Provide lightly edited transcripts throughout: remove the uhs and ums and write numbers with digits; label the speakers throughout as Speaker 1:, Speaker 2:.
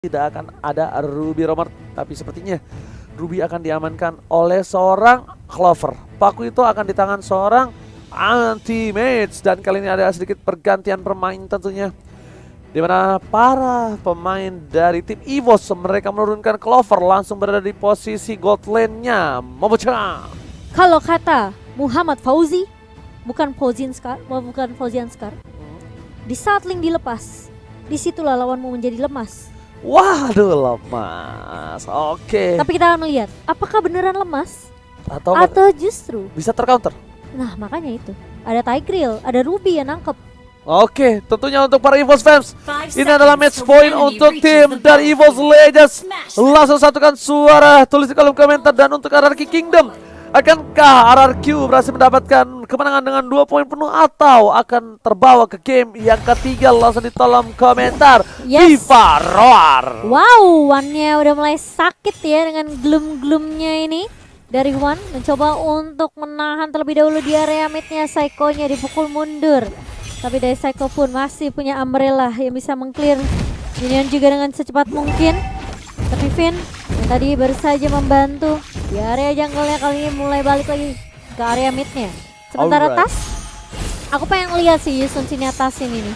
Speaker 1: tidak akan ada Ruby Romer, tapi sepertinya Ruby akan diamankan oleh seorang Clover. Paku itu akan di tangan seorang anti-mage, dan kali ini ada sedikit pergantian pemain tentunya, di mana para pemain dari tim EVOS mereka menurunkan Clover langsung berada di posisi gold lane-nya. Momocha.
Speaker 2: Kalau kata Muhammad Fauzi, bukan Fauzian Scar, di saat link dilepas, disitulah lawanmu menjadi lemas.
Speaker 1: Waduh, lemas. Oke.
Speaker 2: Tapi kita akan melihat apakah beneran lemas
Speaker 1: Atau
Speaker 2: justru
Speaker 1: bisa tercounter.
Speaker 2: Nah makanya itu ada Tigreal, ada Ruby yang nangkep.
Speaker 1: Oke, tentunya untuk para EVOS fans, ini adalah match point untuk tim dari EVOS Legends. Langsung satukan suara, tulis di kolom komentar. Dan untuk RRQ Kingdom, akankah RRQ berhasil mendapatkan kemenangan dengan 2 poin penuh atau akan terbawa ke game yang ketiga? Langsung di kolom komentar.
Speaker 2: Yes.
Speaker 1: Viva Roar.
Speaker 2: Wow, One-nya udah mulai sakit ya dengan gloom-gloomnya ini. Dari One mencoba untuk menahan terlebih dahulu di area mid-nya. Psycho-nya dipukul mundur, tapi dari Psycho pun masih punya Umbrella yang bisa meng-clear minion juga dengan secepat mungkin. Tapi Finn yang tadi baru saja membantu di area jungle-nya kali ini mulai balik lagi ke area mid-nya. Sementara
Speaker 1: Alright.
Speaker 2: Tas, aku pengen lihat sih Yusun sini atasin ini.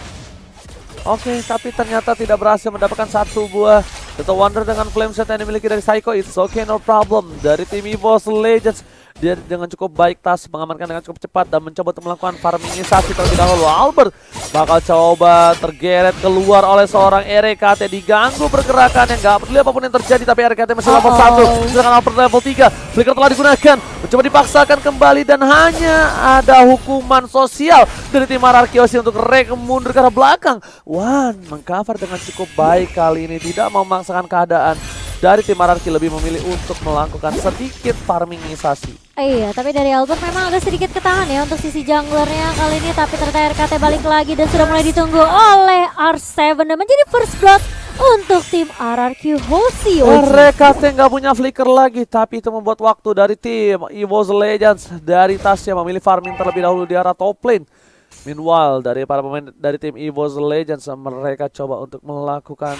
Speaker 1: Oke, tapi ternyata tidak berhasil mendapatkan satu buah Total Wonder dengan flame set yang dimiliki dari Psycho. It's okay, no problem. Dari tim EVOS Legends, dia dengan cukup baik Tas mengamankan dengan cukup cepat dan mencoba untuk melakukan farmingisasi terlebih dahulu. Albert bakal coba tergeret keluar oleh seorang RKT, diganggu pergerakannya, nggak peduli apapun yang terjadi. Tapi RKT masih level 1, sedangkan Albert level 3. Flicker telah digunakan, mencoba dipaksakan kembali, dan hanya ada hukuman sosial dari tim RRQ untuk Rek mundur ke arah belakang. One mengcover dengan cukup baik kali ini, tidak memaksakan keadaan. Dari tim RRQ lebih memilih untuk melakukan sedikit farmingisasi.
Speaker 2: Iya, tapi dari Albert memang agak sedikit ketahan ya untuk sisi junglernya kali ini. Tapi ternyata RKT balik lagi dan sudah mulai ditunggu oleh R7 dan menjadi first blood untuk tim RRQ Hoshi.
Speaker 1: RKT nggak punya flicker lagi, tapi itu membuat waktu dari tim EVOS Legends. Dari Tasya memilih farming terlebih dahulu di arah top lane. Meanwhile, dari para pemain dari tim EVOS Legends, mereka coba untuk melakukan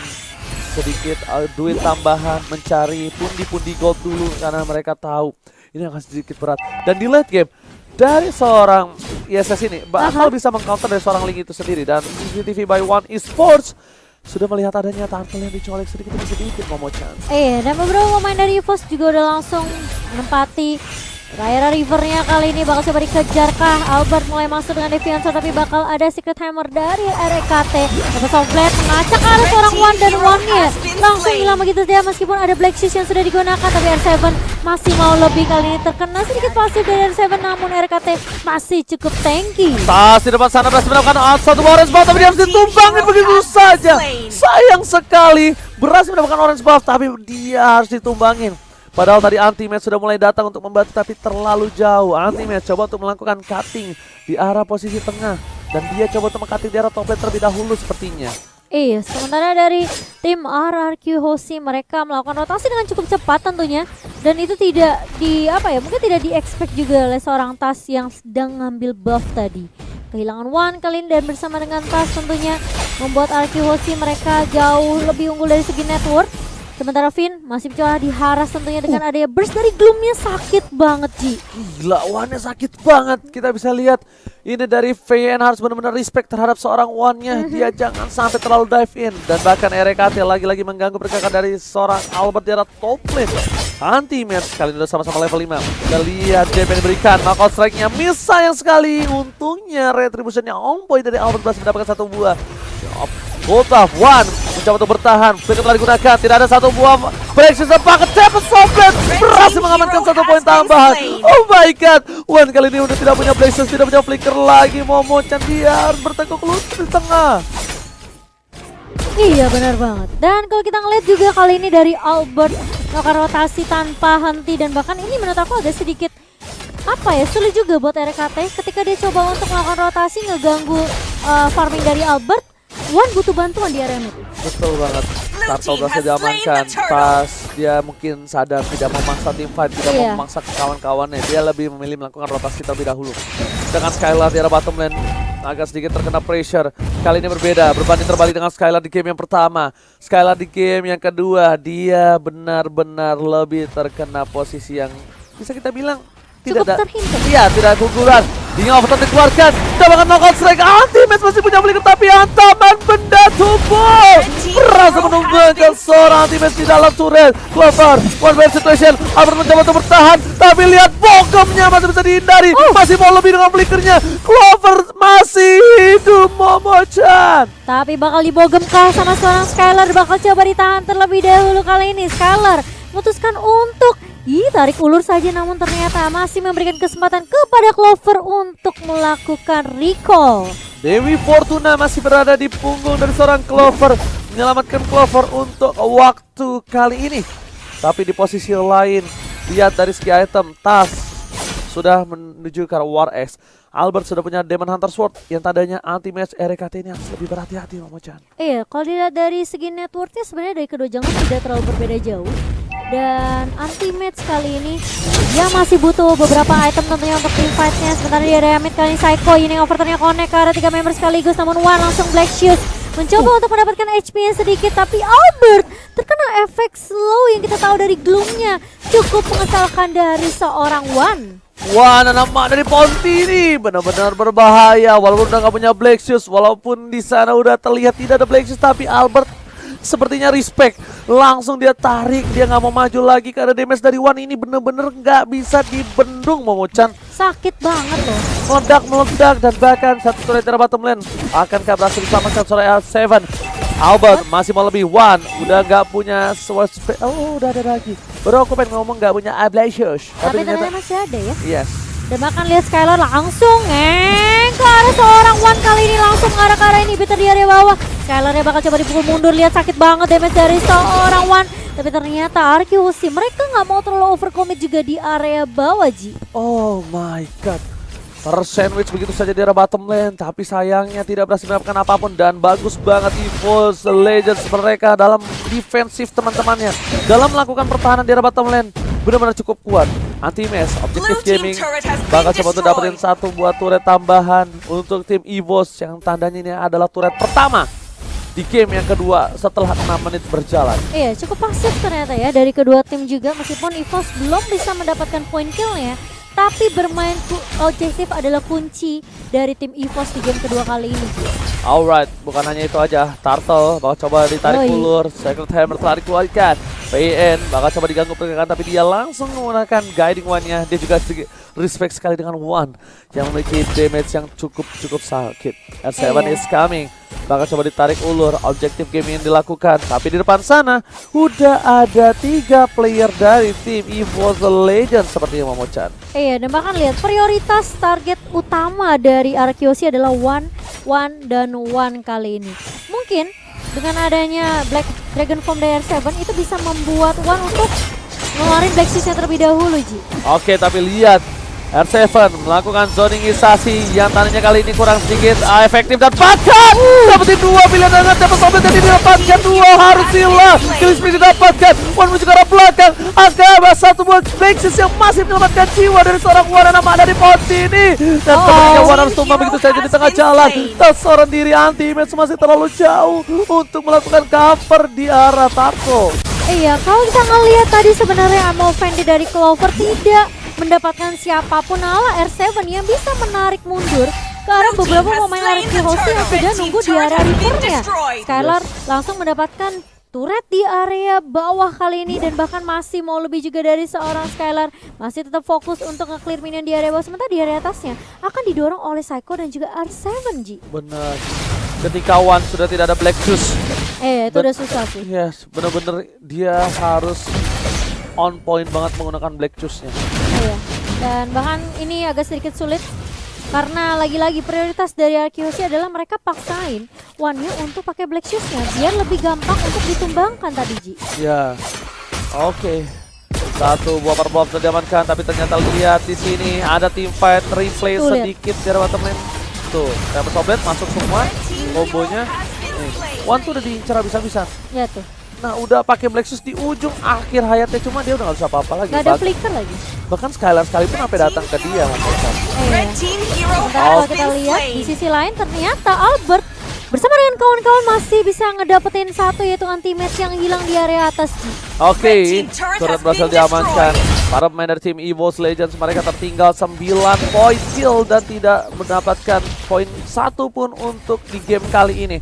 Speaker 1: sedikit duit tambahan, mencari pundi-pundi gold dulu, karena mereka tahu ini akan sedikit berat. Dan di late game, dari seorang ISS ini bakal bisa mengcounter dari seorang Link itu sendiri. Dan CCTV by One Esports sudah melihat adanya turtle yang dicolek sedikit demi sedikit, Momo-chan.
Speaker 2: Iya, dan beberapa pemain dari EVOS juga udah langsung menempati Raira Rivernya. Kali ini bakal coba dikejarkah? Albert mulai masuk dengan Deviancer, tapi bakal ada Secret Hammer dari RKT. Dapat Soft Blade mengacak ke arah seorang One, dan One-nya langsung hilang begitu saja. Meskipun ada Black Shoes yang sudah digunakan, tapi R7 masih mau lebih. Kali ini terkena sedikit pasif dari R7, namun RKT masih cukup tanky.
Speaker 1: Tas di depan sana berhasil mendapatkan satu orange buff, tapi dia harus ditumbangin begitu saja. Sayang sekali, berhasil mendapatkan orange buff, tapi dia harus ditumbangin. Padahal tadi Anti-Mage sudah mulai datang untuk membantu, tapi terlalu jauh. Anti-Mage coba untuk melakukan cutting di arah posisi tengah, dan dia coba untuk meng-cutting di arah top lane terlebih dahulu sepertinya.
Speaker 2: Iya, sementara dari tim RRQ Hoshi mereka melakukan rotasi dengan cukup cepat tentunya, dan itu tidak mungkin tidak di-expect juga oleh seorang Tas yang sedang ngambil buff tadi. Kehilangan One kali ini, dan bersama dengan Tas tentunya membuat RRQ Hoshi mereka jauh lebih unggul dari segi network. Sementara Finn masih mencoba diharas tentunya dengan adanya burst dari Gloom-nya. Sakit banget, Ji.
Speaker 1: Gila, One-nya sakit banget. Kita bisa lihat ini dari VN harus benar-benar respect terhadap seorang One-nya. Dia jangan sampai terlalu dive in. Dan bahkan RKT lagi-lagi mengganggu pergerakan dari seorang Albert di arah top lane. Anti-Mage kali ini udah sama-sama level 5. Kita lihat DP yang diberikan. Knockout strike-nya miss, sayang sekali. Untungnya Retribution-nya on point dari Albert berhasil mendapatkan satu buah. Ultaf One mencoba untuk bertahan, flicker telah digunakan, tidak ada satu buah breakshoot dan paket cepat Softblade berhasil mengamankan satu poin tambahan. Oh my god, One kali ini udah tidak punya breakshoot, tidak punya flicker lagi. Momo-chan dia harus bertekuk lutut di tengah.
Speaker 2: Iya benar banget. Dan kalau kita ngeliat juga kali ini dari Albert melakukan rotasi tanpa henti, dan bahkan ini menurut aku agak sedikit sulit juga buat RKT ketika dia coba untuk melakukan rotasi ngeganggu farming dari Albert. One butuh bantuan di area mid.
Speaker 1: Betul banget. Turtle berhasil diamankan. Pas dia mungkin sadar tidak memaksa tim fight, tidak memaksa kawan-kawannya, dia lebih memilih melakukan rotasi terlebih dahulu. Dengan Skylar di arah bottom lane, agak sedikit terkena pressure. Kali ini berbeda, berbanding terbalik dengan Skylar di game yang pertama. Skylar di game yang kedua, dia benar-benar lebih terkena posisi yang bisa kita bilang
Speaker 2: Cukup
Speaker 1: tidak ada.
Speaker 2: terhimpit.
Speaker 1: Iya, tidak ada keunggulan. Dia overtime dikeluarkan. Coba knockout strike. Anti-Match masih punya flicker, tapi hantaman benda tubuh. Berhasil menunggulkan seorang Anti-Match di dalam turret. Clover, one man situation. Albert mencoba untuk bertahan, tapi lihat bogemnya masih bisa dihindari. Masih mau lebih dengan flickernya. Clover masih hidup, Momo-chan.
Speaker 2: Tapi bakal dibogem-kah sama seorang Skylar, bakal coba ditahan terlebih dahulu kali ini. Skylar memutuskan untuk tarik ulur saja, namun ternyata masih memberikan kesempatan kepada Clover untuk melakukan recall.
Speaker 1: Dewi Fortuna masih berada di punggung dari seorang Clover, menyelamatkan Clover untuk waktu kali ini. Tapi di posisi lain, lihat dari segi item, Tas sudah menuju ke arah War X. Albert sudah punya Demon Hunter Sword yang tandanya anti-match RKT ini harus lebih berhati-hati, Momo-chan.
Speaker 2: Iya, kalau dilihat dari segi networknya sebenarnya dari kedua jungle tidak terlalu berbeda jauh. Dan anti-match kali ini dia masih butuh beberapa item tentunya untuk team fight-nya. Sementara di area mid kali ini Psycho ini overturn-nya connect ke arah 3 member sekaligus, namun One langsung Black Shoes mencoba untuk mendapatkan HP-nya sedikit, tapi Albert terkena efek slow yang kita tahu dari gloom-nya. Cukup mengesalkan dari seorang One.
Speaker 1: Wah, anak mak dari Ponti ini benar-benar berbahaya. Walaupun udah gak punya Black Shoes, walaupun di sana udah terlihat tidak ada Black Shoes, tapi Albert sepertinya respect. Langsung dia tarik, dia nggak mau maju lagi karena damage dari One ini bener-bener nggak bisa dibendung, Momo-chan.
Speaker 2: Sakit banget loh.
Speaker 1: Meledak dan bahkan satu turret dari bottom lane akankah berhasil diselamatkan oleh L7. Albert masih mau lebih. One udah nggak punya sword spray. Oh, udah ada lagi. Baru aku pengen ngomong nggak punya Ablasius.
Speaker 2: Tapi ternyata masih ada ya.
Speaker 1: Yes.
Speaker 2: Dan bahkan lihat Skylar langsung ke arah seorang One kali ini, langsung ke arah inhibitor di area bawah. Skylarnya bakal coba dipukul mundur, lihat sakit banget damage dari seorang One. Tapi ternyata RQC mereka nggak mau terlalu overcommit juga di area bawah, Ji.
Speaker 1: Oh my god. Tersandwich begitu saja di area bottom lane, tapi sayangnya tidak berhasil mendapatkan apapun. Dan bagus banget EVOS Legends mereka dalam defensif teman-temannya, dalam melakukan pertahanan di area bottom lane. Benar-benar cukup kuat. Anti-Match, Objective Gaming bakal coba untuk dapetin satu buah turret tambahan untuk tim EVOS yang tandanya ini adalah turret pertama di game yang kedua setelah 6 menit berjalan.
Speaker 2: Iya, cukup pasif ternyata ya dari kedua tim juga, meskipun EVOS belum bisa mendapatkan point kill-nya. Tapi bermain objektif adalah kunci dari tim EVOS di game kedua kali ini.
Speaker 1: Alright, bukan hanya itu aja. Turtle bakal coba ditarik ulur. Secret Hammer telah dikeluarkan. PN bakal coba diganggu pergerakan, tapi dia langsung menggunakan Guiding One-nya. Dia juga sedikit respect sekali dengan One yang memiliki damage yang cukup sakit. R7 is coming. Bakal coba ditarik ulur, objektif game yang dilakukan. Tapi di depan sana udah ada 3 player dari tim EVOS Legends seperti yang Momo-chan.
Speaker 2: Iya, dan bahkan lihat prioritas target utama dari RQC adalah One dan One kali ini. Mungkin dengan adanya Black Dragon Form dari R7 itu bisa membuat One untuk ngeluarin Black Shoes-nya terlebih dahulu, Ji.
Speaker 1: Oke, tapi lihat R7 melakukan zoningisasi yang tandanya kali ini kurang sedikit efektif dan bahkan dapetin 2 pilihan hangat, dapat sobat jadi didapatkan 2 harus hilang. Kill spree didapatkan, One menuju ke arah belakang. Agak satu buah Blacksis yang masih menyelamatkan jiwa dari seorang One nama dari Ponti ini. Dan sepertinya One harus tumbang begitu saja di tengah jalan. Dan seorang diri anti-match masih terlalu jauh untuk melakukan cover di arah Tarko.
Speaker 2: Iya, kalau kita ngelihat tadi sebenarnya Ammo Fendi dari Clover tidak mendapatkan siapapun, ala R7 yang bisa menarik mundur ke arah beberapa pemain RQC yang sudah nunggu di area rivernya. Skylar langsung mendapatkan turret di area bawah kali ini, dan bahkan masih mau lebih juga dari seorang Skylar. Masih tetap fokus untuk nge-clear minion di area bawah, sementara di area atasnya akan didorong oleh Psycho dan juga R7, Ji.
Speaker 1: Benar. Ketika One sudah tidak ada Black Shoes.
Speaker 2: Itu udah susah sih.
Speaker 1: Yes, benar-benar dia harus on point banget menggunakan Black Shoes-nya.
Speaker 2: Iya. Dan bahkan ini agak sedikit sulit karena lagi-lagi prioritas dari RQC adalah mereka paksain One-nya untuk pakai Black Shoes-nya biar lebih gampang untuk ditumbangkan tadi, Ji. Ya.
Speaker 1: Oke. Satu buah purple sudah diamankan, tapi ternyata lihat di sini ada team fight replay sedikit dari bottom lane. Tuh, Hammer Soblet masuk semua kombonya. One tuh udah diincar habis-habisan.
Speaker 2: Ya tuh.
Speaker 1: Nah udah pakai Blexus di ujung akhir hayatnya, cuma dia udah gak bisa apa-apa lagi.
Speaker 2: Gak ada flicker lagi.
Speaker 1: Bahkan Skylar sekalipun sampai datang ke dia.
Speaker 2: Sementara kalau kita lihat di sisi lain ternyata Albert bersama dengan kawan-kawan masih bisa ngedapetin satu, yaitu anti-match yang hilang di area atas.
Speaker 1: Oke, turret berhasil diamankan. Para pemain dari tim EVOS Legends mereka tertinggal 9 poin kill dan tidak mendapatkan poin satu pun untuk di game kali ini.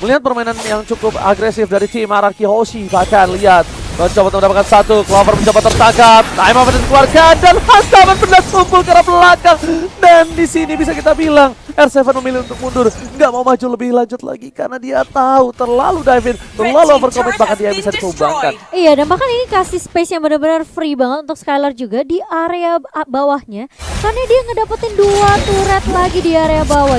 Speaker 1: Melihat permainan yang cukup agresif dari tim Araki Hoshi, bahkan lihat mencoba untuk mendapatkan satu, Clover mencoba tertangkap, time off dikeluarkan dan Hantaman benar kumpul ke arah belakang. Dan di sini bisa kita bilang R7 memilih untuk mundur, nggak mau maju lebih lanjut lagi karena dia tahu terlalu dive in, terlalu overcommit, bahkan dia bisa ditumbangkan.
Speaker 2: Iya, dan bahkan ini kasih space yang benar-benar free banget untuk Skylar juga di area bawahnya, karena dia ngedapetin 2 turret lagi di area bawah.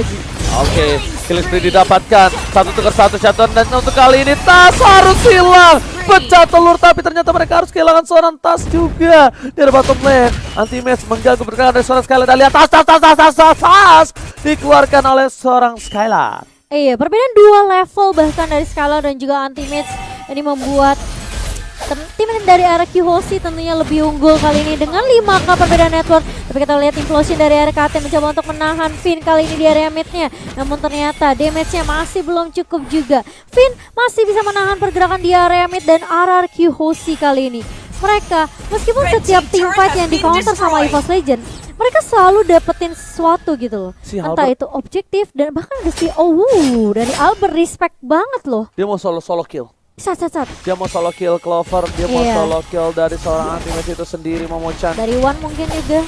Speaker 1: Oke, killing spree didapatkan, 1-1 shutdown, dan untuk kali ini Tas harus hilang. Pecah telur, tapi ternyata mereka harus kehilangan seorang Tas juga dari bottom lane. Anti-match mengganggu pergerakan dari seorang Skylar, dan lihat Tas dikeluarkan oleh seorang Skylar.
Speaker 2: Iya, perbedaan 2 level bahkan dari Skylar dan juga anti-match ini membuat tim dari RQ Hoshi tentunya lebih unggul kali ini dengan 5k perbedaan network. Tapi kita lihat implosion dari RKT mencoba untuk menahan Finn kali ini di area mid-nya. Namun ternyata damage-nya masih belum cukup juga. Finn masih bisa menahan pergerakan di area mid dan RRQ Hoshi kali ini. Mereka meskipun setiap team fight yang di counter sama EVOS Legend, mereka selalu dapetin sesuatu gitu loh. Entah itu objektif dan bahkan ada dari Albert respect banget loh.
Speaker 1: Dia mau solo kill.
Speaker 2: Sat.
Speaker 1: Dia mau solo kill Clover, dia mau solo kill dari seorang anti-match itu sendiri, Momo-chan.
Speaker 2: Dari Wan mungkin juga.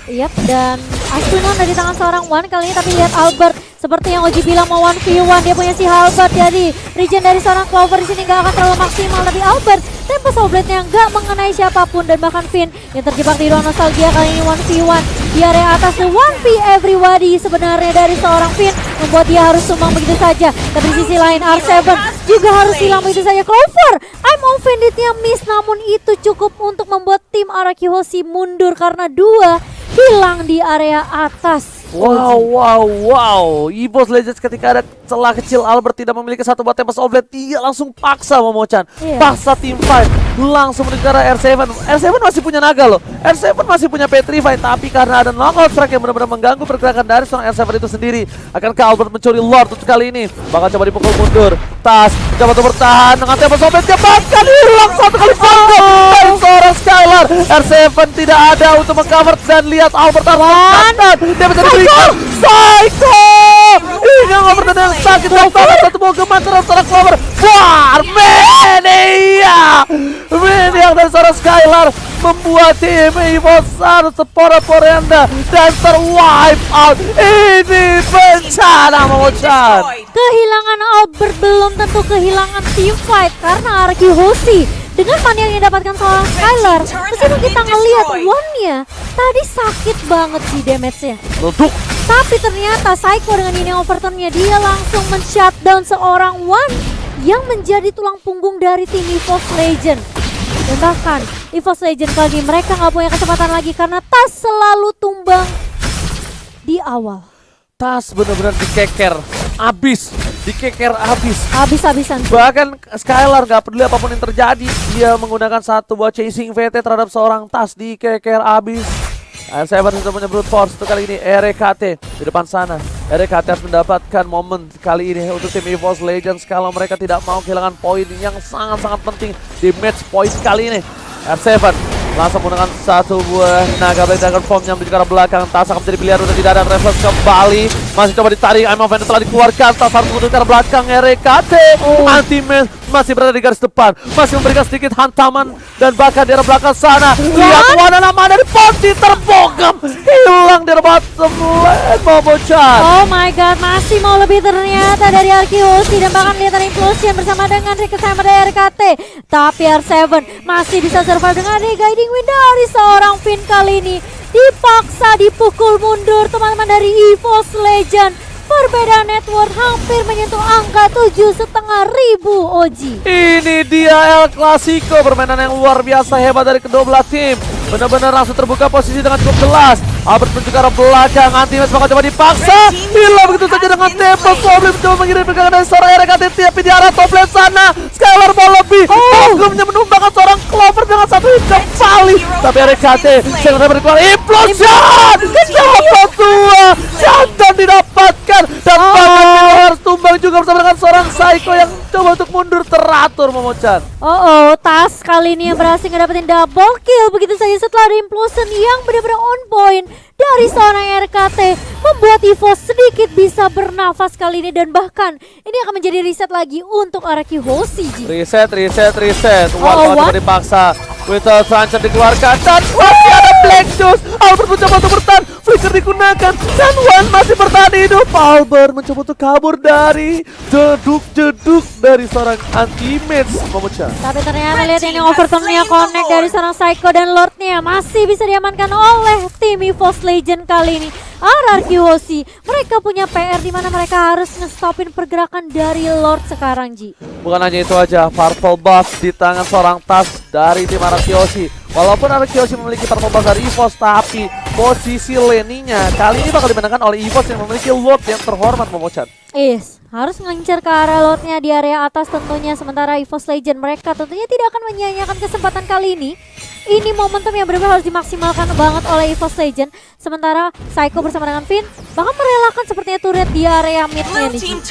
Speaker 2: Yap, dan Astunon dari tangan seorang Wan kali ini, tapi lihat Albert seperti yang Oji bilang mau 1v1, dia punya si Halberd, jadi regen dari seorang Clover di sini nggak akan terlalu maksimal, tapi Albert tempo Soulblade-nya nggak mengenai siapapun, dan bahkan Finn yang terjebak di ruang nostalgia kali ini 1v1 di area atas, the 1v everybody sebenarnya dari seorang Finn membuat dia harus tumbang begitu saja. Tapi di sisi lain R7 juga harus hilang begitu saja. Clover, I'm offended-nya miss, namun itu cukup untuk membuat tim Araki Hoshi mundur karena 2 hilang di area atas.
Speaker 1: Wow. EVOS Legends ketika ada celah kecil, Albert tidak memiliki satu buat Tempest of Blade, dia langsung paksa Momo-chan, paksa team fight, langsung menuju ke arah R7. R7 masih punya naga loh, R7 masih punya Petrify, tapi karena ada knockout strike yang benar-benar mengganggu pergerakan dari seorang R7 itu sendiri. Akankah Albert mencuri Lord untuk kali ini? Bakal coba dipukul mundur. Tas coba untuk bertahan dengan Tempest of Blade, dia bahkan hilang satu kali dari seorang Skylar. R7 tidak ada untuk mengcover, dan lihat Albert harus dia bisa diberikan Psycho. Ini Albert yang sakit, tahu satu mau gemeteran seorang Clover. Wah, Mania dari seorang Skylar membuat tim EVOS harus sepora-porenda dan terwipe out. Ini bencana, Momo-chan.
Speaker 2: Kehilangan Albert belum tentu kehilangan team fight, karena Araki Hoshi dengan panel yang didapatkan seorang Skylar, meskipun kita ngelihat one-nya tadi sakit banget sih damage-nya. Tapi ternyata Psycho dengan ini overturn-nya dia langsung men-shutdown seorang One yang menjadi tulang punggung dari tim EVOS Legend. Dan bahkan EVOS Legend kali ini mereka nggak punya kecepatan lagi karena Tas selalu tumbang di awal.
Speaker 1: Tas benar-benar dikeker
Speaker 2: habis-habisan.
Speaker 1: Bahkan Skylar gak peduli apapun yang terjadi, dia menggunakan satu buat chasing VT terhadap seorang Tas, dikeker habis. R7 sudah punya brute force untuk kali ini. RKT di depan sana, RKT harus mendapatkan momen kali ini untuk tim EVOS Legends kalau mereka tidak mau kehilangan poin yang sangat-sangat penting di match point kali ini. R7 langsung menggunakan satu buah naga blade dragon form yang menuju ke arah belakang. Tas akan menjadi pilihan untuk tidak ada reverse kembali. Masih coba ditarik, I'm Offender telah dikeluarkan. Tas harus menuju ke arah belakang. RKT anti-match masih berada di garis depan, masih memberikan sedikit hantaman, dan bahkan di arah belakang sana lihat warna nama dari Ponti terbogam, hilang di bottom lane, Momo-chan.
Speaker 2: Oh my god, masih mau lebih ternyata dari Araki Hoshi, dan bahkan lihat implosion bersama dengan sama dari RKT. Tapi R7 masih bisa survive dengan guiding wind dari seorang Finn kali ini. Dipaksa dipukul mundur teman-teman dari EVOS Legend. Perbedaan network hampir menyentuh angka 7.500 Oji.
Speaker 1: Ini dia El Clasico, permainan yang luar biasa hebat dari kedua belah tim. Benar-benar langsung terbuka posisi dengan cukup jelas. Albert menuju ke arah belakang, Antimes bakal coba dipaksa. Hilang begitu saja dengan tempo. Goblin mencoba mengirim pegangan dari seorang RKT, tapi di arah top lane sana. Skylar mau lebih. Ogumnya menumbangkan seorang Clover dengan satu hit kembali. Tapi RKT segera berkeluar implosion. Kejauhan tua. Jangan didapatkan. Dan bahkan harus tumbang juga bersama dengan seorang Psycho yang coba untuk mundur teratur, Momochan.
Speaker 2: Tas kali ini yang berhasil ngedapetin double kill begitu saja setelah ada implosion yang benar-benar on point dari seorang RKT, membuat EVOS sedikit bisa bernafas kali ini, dan bahkan ini akan menjadi reset lagi untuk Araki Hoshi.
Speaker 1: Reset. One dipaksa. Without Francer dikeluarkan dan masih ada Black Juice. Albert mencoba untuk bertahan, flicker digunakan dan One masih bertahan hidup. Albert mencoba untuk kabur dari jeduk dari seorang anti-match, Momochan.
Speaker 2: Tapi ternyata lihat ini overtime-nya connect dari seorang Psycho dan Lordnya masih bisa diamankan oleh tim EVOS Legend kali ini. Araki Hoshi, mereka punya PR di mana mereka harus ngestopin pergerakan dari Lord sekarang, Ji.
Speaker 1: Bukan hanya itu aja, purple buff di tangan seorang Tas dari tim Araki Hoshi. Walaupun Araki Hoshi memiliki purple buff dari EVOS, tapi posisi lane-nya kali ini bakal dimenangkan oleh EVOS yang memiliki Lord yang terhormat, Momochan.
Speaker 2: Harus ngelincar ke arah Lordnya di area atas tentunya, sementara EVOS Legend mereka tentunya tidak akan menyia-nyiakan kesempatan kali ini. Ini momentum yang benar-benar harus dimaksimalkan banget oleh EVOS Legend. Sementara Psycho bersama dengan Finn bahkan merelakan sepertinya turret di area mid-nya nih.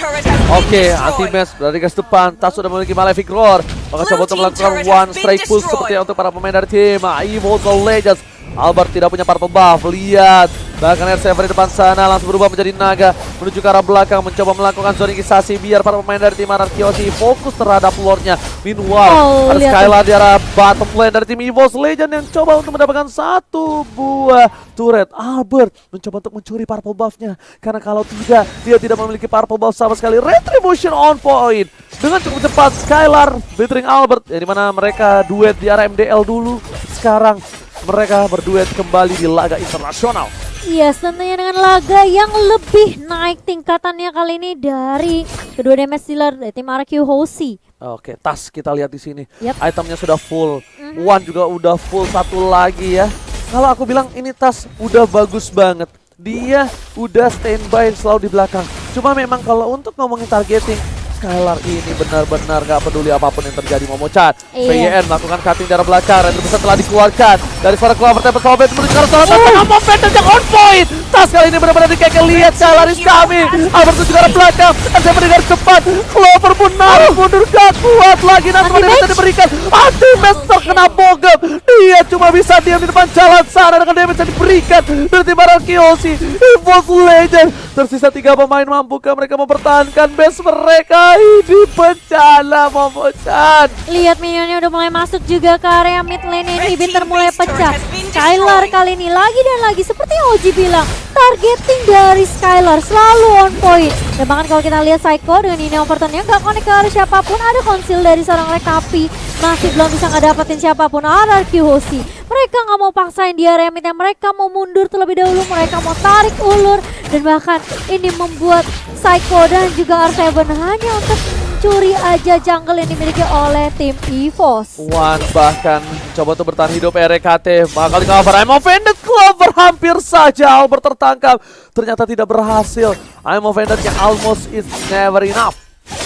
Speaker 1: Oke, anti-match berada di garis depan. Tas sudah memiliki Malefic Roar. Maka coba untuk melakukan one strike push seperti untuk para pemain dari tim EVOS Legends. Albert tidak punya purple buff, lihat. Bahkan R7 di depan sana langsung berubah menjadi naga, menuju ke arah belakang, mencoba melakukan zoningisasi biar para pemain dari tim Araki Hoshi fokus terhadap lordnya. Meanwhile, ada Skylar di arah bottom lane dari tim EVOS Legend yang coba untuk mendapatkan satu buah turret. Albert mencoba untuk mencuri purple buffnya, karena kalau tidak, dia tidak memiliki purple buff sama sekali. Retribution on point dengan cukup cepat. Skylar bettering Albert, ya, dimana mereka duet di arah MDL dulu. Sekarang mereka berduet kembali di laga internasional.
Speaker 2: Tentunya dengan laga yang lebih naik tingkatannya kali ini dari kedua damage dealer dari tim Araki Hoshi.
Speaker 1: Oke, Tas kita lihat di sini.
Speaker 2: Yep.
Speaker 1: Itemnya sudah full. One juga udah full, satu lagi ya. Kalau aku bilang ini Tas udah bagus banget. Dia udah standby selalu di belakang. Cuma memang kalau untuk ngomongin targeting, Skylar ini benar-benar gak peduli apapun yang terjadi, Momochan. PYN melakukan cutting dari belakang, Red Bull telah dikeluarkan dari suara Clover Temple Sobet menuju ke arah seorang tengah momentum yang on point. Tas kali ini benar-benar dikeke, lihat Skylar is coming. Albert menuju ke arah belakang, saya mendengar cepat. Clover pun narik mundur, gak kuat lagi. Nanti bisa diberikan, anti-match terkena bogem. Dia cuma bisa diam di depan jalan sana dengan damage yang diberikan dari tim Araki Hoshi. EVOS Legend tersisa 3 pemain, mampukah mereka mempertahankan base mereka? Ini bencana, Momochan.
Speaker 2: Lihat minionnya udah mulai masuk juga ke area mid lane, inhibitor mulai pecah. Skylar kali ini lagi dan lagi seperti yang Oji bilang, targeting dari Skylar selalu on point. Dan bahkan kalau kita lihat Psycho dengan ini overturn-nya gak connect ke arah siapapun, ada konsil dari seorang Rekapi, masih belum bisa ngedapetin siapapun. Araki Hoshi, mereka nggak mau paksain di area mid, mereka mau mundur terlebih dahulu, mereka mau tarik ulur, dan bahkan ini membuat Psycho dan juga R7 hanya untuk mencuri aja jungle yang dimiliki oleh tim EVOS.
Speaker 1: One bahkan coba untuk bertahan hidup RKT, bakal di-cover. I'm offended, Clover hampir saja Albert tertangkap, ternyata tidak berhasil. I'm offended yang almost is never enough.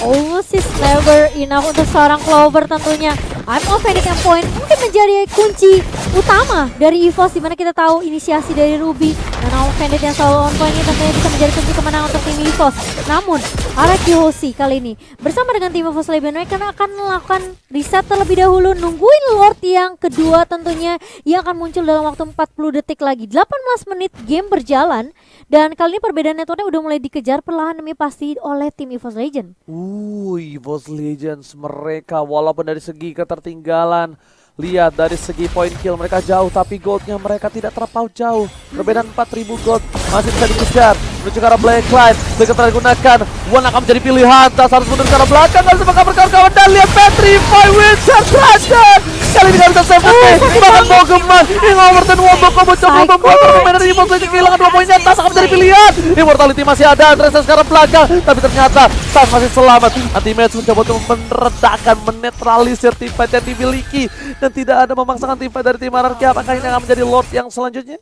Speaker 2: Almost is never enough untuk seorang Clover tentunya. I'm offended yang point mungkin menjadi kunci utama dari EVOS, dimana kita tahu inisiasi dari Ruby dan I'm offended yang selalu on point ini tentunya bisa menjadi kunci kemenangan untuk tim EVOS. Namun Araki Hoshi kali ini bersama dengan tim EVOS Legend mereka akan melakukan reset terlebih dahulu, nungguin Lord yang kedua tentunya yang akan muncul dalam waktu 40 detik lagi. 18 menit game berjalan dan kali ini perbedaan networknya udah mulai dikejar perlahan demi pasti oleh tim EVOS Legend.
Speaker 1: EVOS Legends mereka walaupun dari segi ketertinggalan, lihat dari segi point kill mereka jauh, tapi goldnya mereka tidak terpaut jauh. Perbedaan 4000 gold masih bisa dikejar. Menuju ke arah Blacklight, Blacklight telah digunakan. One akan menjadi pilihan, Tas harus mundur ke arah belakang, gak bisa bakal berkawan-kawan. Dan lihat Petrify Wizard Dragon Kali ini gak bisa save the day. Bahkan mau gemas. Overton Wombok combo coba membuat pemain dari Evos Legends kehilangan 2 poinnya. Tas akan menjadi pilihan. Immortality masih ada. Andresa sekarang belakang. Tapi ternyata Tas masih selamat. Anti-match mencoba untuk meredakan, menetralisir teamfight yang dimiliki. Dan tidak ada memaksakan teamfight dari tim Anarchy. Apakah ini akan menjadi Lord yang selanjutnya?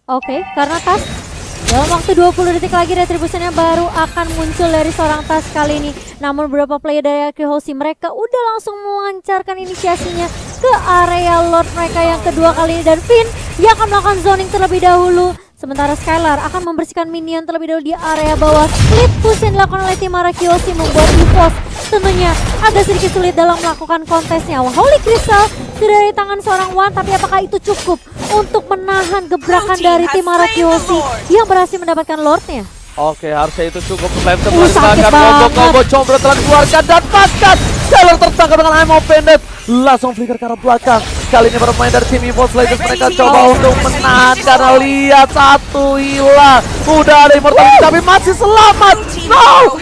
Speaker 2: Oke, karena Tas dalam waktu 20 detik lagi retribusinya baru akan muncul dari seorang Tas kali ini. Namun beberapa player dari Arkyhosi mereka udah langsung melancarkan inisiasinya ke area Lord mereka yang kedua kali ini. Dan Finn yang akan melakukan zoning terlebih dahulu. Sementara Skylar akan membersihkan minion terlebih dahulu di area bawah. Split push yang dilakukan oleh tim Arkyhosi membuat EVOS tentunya agak sedikit sulit dalam melakukan kontesnya. Holy Crystal sudah dari tangan seorang Wan, tapi apakah itu cukup untuk menahan gebrakan dari tim Arkyhosi yang berhasil mendapatkan Lordnya?
Speaker 1: Oke, harusnya itu cukup. Flame
Speaker 2: sakit banget.
Speaker 1: Combo combro telah dikeluarkan dan makan. Skylar tertangkap dengan Ammo Pendant. Langsung flicker ke arah belakang. Kali ini bermain dari tim Evos Legends. Mereka coba untuk menahan karena lihat satu hilang. Udah ada Immortality tapi masih selamat. No.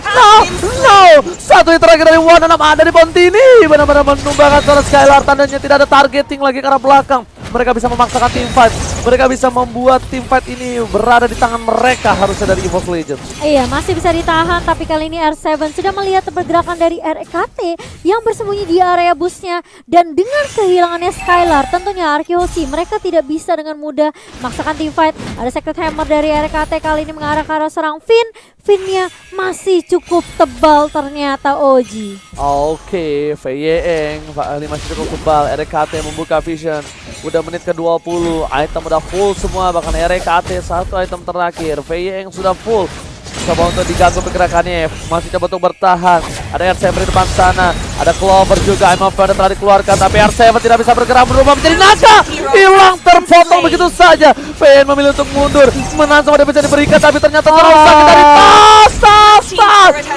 Speaker 1: Satu yang terakhir dari One Enam ada di Pontini. Benar-benar menumbangkan seorang Skylar. Tandanya tidak ada targeting lagi ke arah belakang. Mereka bisa memaksakan teamfight. Mereka bisa membuat teamfight ini berada di tangan mereka harusnya dari Evos Legends.
Speaker 2: Iya, masih bisa ditahan, tapi kali ini R7 sudah melihat pergerakan dari RKT yang bersembunyi di area busnya. Dan dengan kehilangannya Skylar, tentunya Arkyhosi mereka tidak bisa dengan mudah memaksakan teamfight. Ada Secret Hammer dari RKT kali ini mengarah ke arah seorang Finn. Finnnya masih cukup tebal ternyata Oji.
Speaker 1: Oke, Feyeng ini masih cukup tebal. RKT membuka vision. Udah menit ke-20, item udah full semua, bahkan RKT satu item terakhir. Feyeng sudah full. Coba untuk diganggu pergerakannya, masih coba untuk bertahan. Ada R7 di depan sana, ada Clover juga. Emma Fender telah dikeluarkan, tapi R7 tidak bisa bergerak, berubah menjadi naga. Hilang terpotong begitu saja. Feyeng memilih untuk mundur, menang sama dia bisa diberikan, tapi ternyata terlalu sakit dari Tas.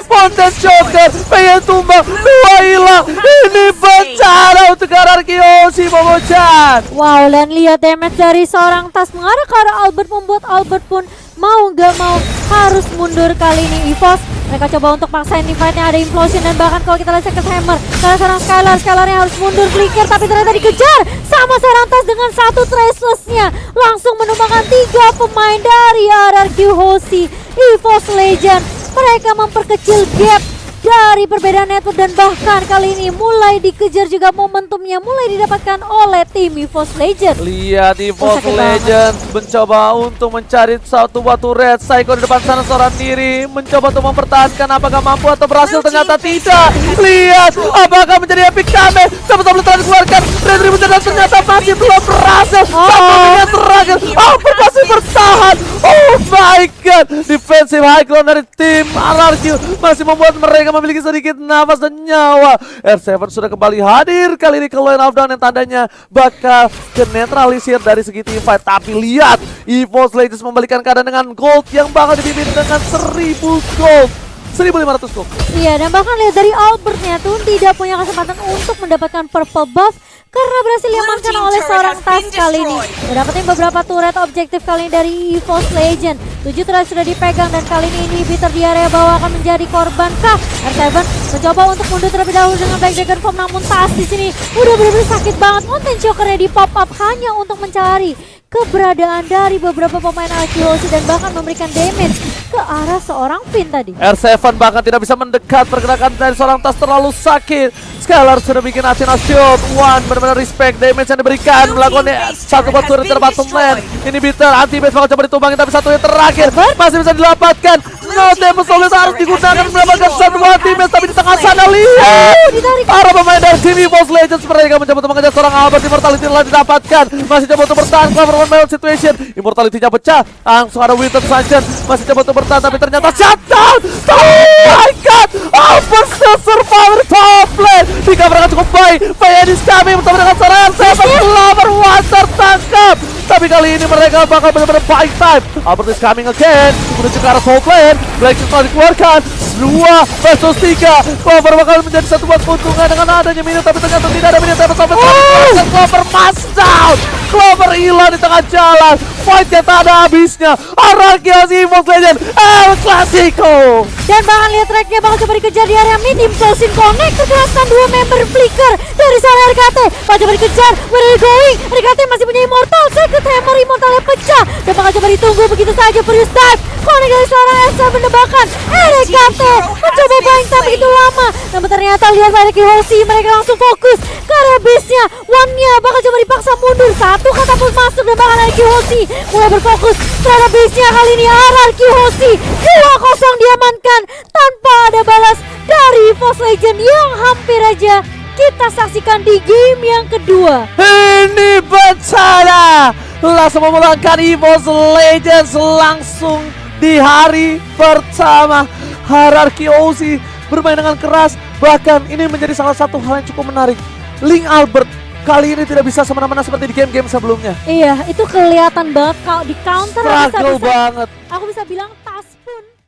Speaker 1: Ponten Joker, Feyeng tumbang, 2 hilang. Ini bencana untuk Arkyhosi, Momochan.
Speaker 2: Wow, dan lihat damage dari seorang Tas mengarah ke arah Albert membuat Albert pun mau gak mau harus mundur kali ini. EVOS mereka coba untuk paksain teamfightnya, ada implosion dan bahkan kalau kita lihat Secret Hammer karena seorang Skylarnya harus mundur flicker, tapi ternyata dikejar sama seorang Tas dengan satu tracelessnya langsung menumbangkan 3 pemain dari Arkyhosi. EVOS Legend mereka memperkecil gap dari perbedaan network dan bahkan kali ini mulai dikejar juga momentumnya mulai didapatkan oleh tim EVOS Legends.
Speaker 1: Lihat EVOS Legends mencoba untuk mencari satu batu red. Psycho di depan sana seorang diri mencoba untuk mempertahankan, apakah mampu atau berhasil, ternyata tidak. Lihat apakah menjadi epic kame. Sama-sama telah dikeluarkan Retribution dan ternyata masih belum berhasil. Satu dengan terakhir Albert masih bertahan. Oh my god, defensive high ground dari tim Anarchy masih membuat mereka memiliki sedikit nafas dan nyawa. R7 sudah kembali hadir kali ini ke line of down yang tandanya bakal kenetralisir dari segi teamfight. Tapi lihat EVOS Legends membalikan keadaan dengan gold yang bakal dipimpin dengan 1000 gold, 1500 gold.
Speaker 2: Iya, dan bahkan lihat dari Albertnya tuh tidak punya kesempatan untuk mendapatkan purple buff karena berhasil diamankan oleh seorang Tas kali ini. Mendapatkan beberapa turret objektif kali ini dari EVOS Legend. 7 turret sudah dipegang dan kali ini inhibitor di area bawah akan menjadi korban kah? R7 mencoba untuk mundur terlebih dahulu dengan Black Dragon Form, namun Tas di sini udah benar-benar sakit banget. Mountain Chokernya di pop up hanya untuk mencari keberadaan dari beberapa pemain Arkyhosi dan bahkan memberikan damage ke arah seorang Finn tadi.
Speaker 1: R7 bahkan tidak bisa mendekat, pergerakan dari seorang Tas terlalu sakit. Skylar sudah bikin Athena shield. One benar-benar respect damage yang diberikan, melakukan satu batu dari bottom lane. Inhibitor anti-base bakal coba ditumbangin, tapi satu yang terakhir masih bisa didapatkan. No Temple Solid harus digunakan mendapatkan satu anti-base, tapi di tengah sana lihat para pemain dari tim EVOS Legends mereka mencoba untuk mengejar seorang Albert. Immortality telah didapatkan, masih coba untuk bertahan. Clover one by one situation, Immortality-nya pecah, langsung ada Winter Sunshine masih coba untuk bertahan, tapi ternyata shutdown. Oh my god, Albert still survive top lane. Tiga mereka cukup baik. Feyeng is coming bersama dengan seorang R7. Clover one tertangkap, tapi kali ini mereka bakal benar-benar buying time. Albert is coming again menuju ke arah top lane. Black telah dikeluarkan, 2 versus 3. Clover bakal menjadi satu buat keuntungan dengan adanya minute, tapi ternyata tidak ada minute. Sampai Clover mas down. Clover hilang di tengah jalan. Fightnya tak ada habisnya. Arkyhosi EVOS Legends El Clasico.
Speaker 2: Dan bahkan lihat tracknya bakal coba dikejar di area mid. Impulsion Connect terkena 2 member flicker dari seorang RKT. Bakal coba dikejar. Where are you going? RKT masih punya Immortal. Second Hammer Immortalnya pecah. Dan bakal coba ditunggu begitu saja. Furious Dive. Connect dari seorang Esa menebakkan. RKT mencoba buying time begitu lama. Namun ternyata lihat ada Kihoshi. Mereka langsung fokus ke area base-nya. One-nya bakal coba dipaksa mundur. Satu katapult masuk dan bakal ada Kihoshi mulai berfokus terhadap base-nya. Kali ini RR Kihoshi 2-0 diamankan tanpa ada balas dari EVOS Legend yang hampir aja kita saksikan di game yang kedua.
Speaker 1: Ini bencana langsung memulangkan EVOS Legends langsung di hari pertama. RR Kihoshi bermain dengan keras, bahkan ini menjadi salah satu hal yang cukup menarik. Link Albert kali ini tidak bisa semena-mena seperti di game-game sebelumnya.
Speaker 2: Iya, itu kelihatan banget kalau di counter
Speaker 1: Struggle banget.
Speaker 2: Aku bisa bilang tas pun